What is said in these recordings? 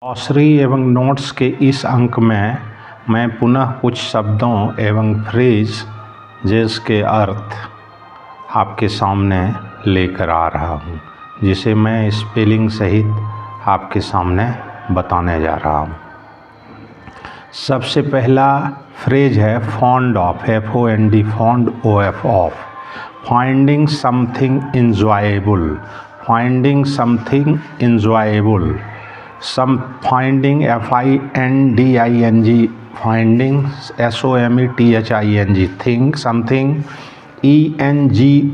Glossary एवं notes के इस अंक में मैं पुनः कुछ शब्दों एवं फ्रेजेस के अर्थ आपके सामने लेकर आ रहा हूँ, जिसे मैं स्पेलिंग सहित आपके सामने बताने जा रहा हूँ। सबसे पहला फ्रेज है fond of, FOND, fond OF of, finding something enjoyable, finding something enjoyable, some finding, FINDING, finding, SOMETHING, think, something, ENJOYABLE,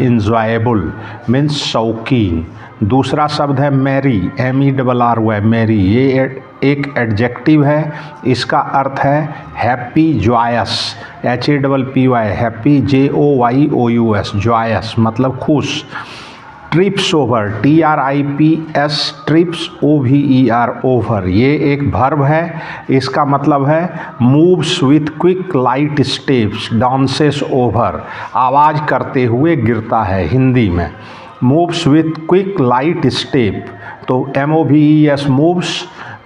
enjoyable means शौकीन। दूसरा शब्द है मैरी, MERRY, मैरी, ये एक एडजेक्टिव है। इसका अर्थ है happy, joyous, HAPPY, happy, JOYOUS, joyous मतलब खुश। Trips over, TRIPS, trips OVER, over, ये एक वर्ब है। इसका मतलब है moves with quick light steps, dances over, आवाज़ करते हुए गिरता है हिंदी में। Moves with quick light step, तो MOVES moves,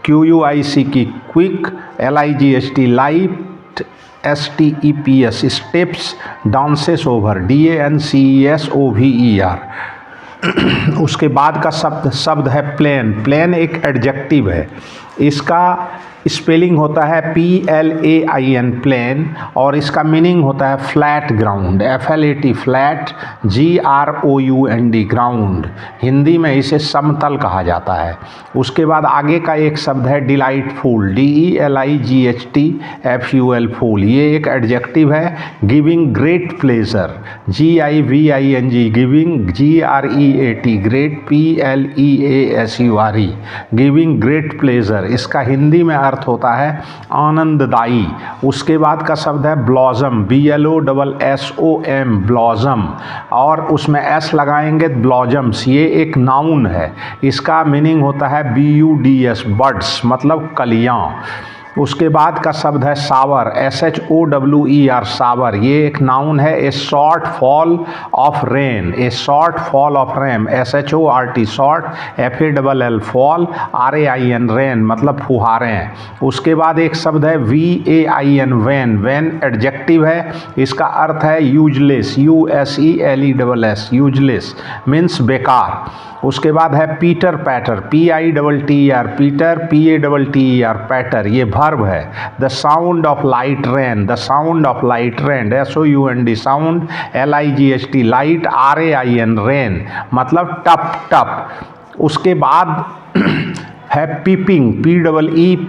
QUIC K quick, LIGHT light, STEPS steps, dances over, DANCES OVER। उसके बाद का शब्द है प्लेन। प्लेन एक एडजेक्टिव है। इसका स्पेलिंग होता है PLAIN, प्लेन, और इसका मीनिंग होता है flat ground, FLAT, flat, GROUND, ground. Hindi में इसे समतल कहा जाता है। उसके बाद आगे का एक शब्द है डिलाइटफुल, DELIGHTFUL, फूल, ये एक एडजेक्टिव है। Giving great pleasure, GIVING, giving, GREAT, great, PLEASURE, giving great pleasure. इसका हिंदी में अर्थ होता है आनंददायी। उसके बाद का शब्द है ब्लॉसम, BLOSSOM, ब्लॉसम, और उसमें S लगाएंगे ब्लॉजम्स, ये एक नाउन है। इसका मीनिंग होता है BUDS, बड्स मतलब कलियाँ। उसके बाद का शब्द है शावर, SHOWER, शावर, ये एक नाउन है। ए short fall of rain, A short fall of rain, SHORT, short, FALL, fall, RAIN, rain मतलब फुहारें। उसके बाद एक शब्द है VAIN, वैन, वैन एडजेक्टिव है। इसका अर्थ है यूजलेस, USELESS, यूजलेस मीन्स बेकार। उसके बाद है pitter patter, PITTER, Peter, PATTER, पैटर, ये वर्ब है। The sound of light rain, the sound of light rain, SOUND, sound, LIGHT, light, RAIN, rain मतलब टप टप। उसके बाद है पीपिंग, PEEPING,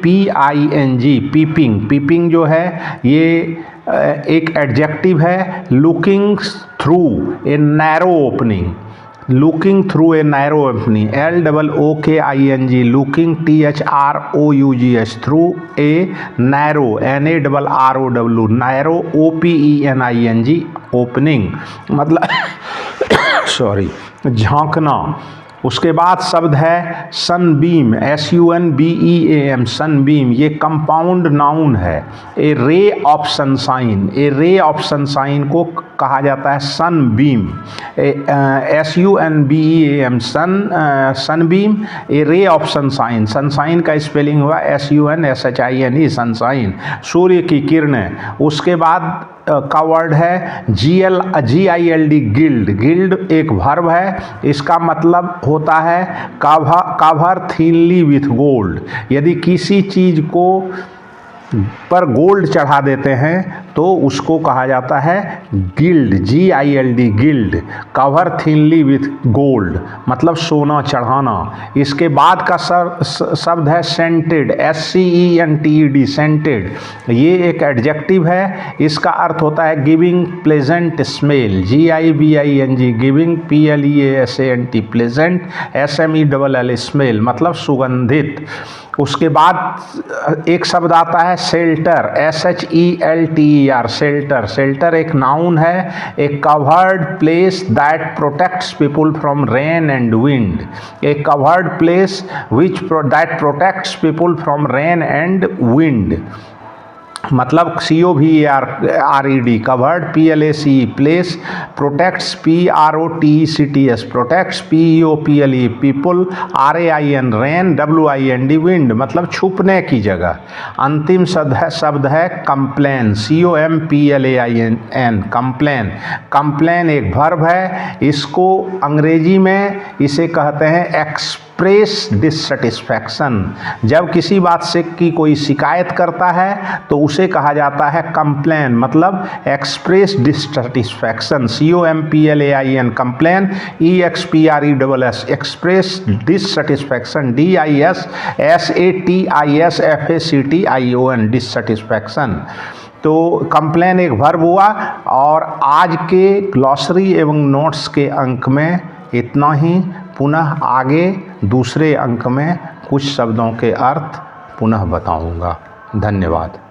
पीपिंग। पीपिंग जो है ये एक एडजेक्टिव है। Looking through a narrow opening, looking through a narrow opening, LOOKING, looking, THROUGH, through a narrow, NARROW, narrow, OPENING, opening मतलब सॉरी, झांकना। उसके बाद शब्द है सनबीम, SUNBEAM, सनबीम, ये कंपाउंड नाउन है। ए ray of sunshine, A ray of sunshine को कहा जाता है Sunbeam, SUNBEAM, Sunbeam, A ray of sunshine. Sunshine का स्पेलिंग हुआ SUNSHINE, सनशाइन, सूर्य की किरणें। उसके बाद का वर्ड है GILD, गिल्ड, गिल्ड एक वर्ब है। इसका मतलब होता है कवर थिनली विथ गोल्ड, यदि किसी चीज़ को पर गोल्ड चढ़ा देते हैं तो उसको कहा जाता है guild, GILD, guild, cover thinly with gold मतलब सोना चढ़ाना। इसके बाद का शब्द है सेंटेड, SCENTED, सेंटेड, ये एक एडजेक्टिव है। इसका अर्थ होता है giving pleasant smell, GIVING, giving, PLEASANT, pleasant, SMELL, smell मतलब सुगंधित। उसके बाद एक शब्द आता है शेल्टर, SHELTER, शेल्टर, शेल्टर एक नाउन है। A covered place that protects people from rain and wind, a covered place that protects people from rain and wind. मतलब COVERED covered, PLACE place, protects PROTECTS protects, PEOPLE people, RAIN rain, WIND wind मतलब छुपने की जगह। अंतिम शब्द है complain, COMPLAIN complain. Complain एक verb है, इसको अंग्रेजी में इसे कहते हैं एक्सप्रेस डिससेटिस्फैक्शन। जब किसी बात से की कोई शिकायत करता है तो उसे कहा जाता है कंप्लेन, मतलब express dissatisfaction. COMPLAIN complain, EXPRESS express dissatisfaction, DISSATISFACTION dissatisfaction. तो कंप्लेन एक वर्ब हुआ। और आज के ग्लॉसरी एवं नोट्स के अंक में इतना ही। पुनः आगे दूसरे अंक में कुछ शब्दों के अर्थ पुनः बताऊंगा। धन्यवाद।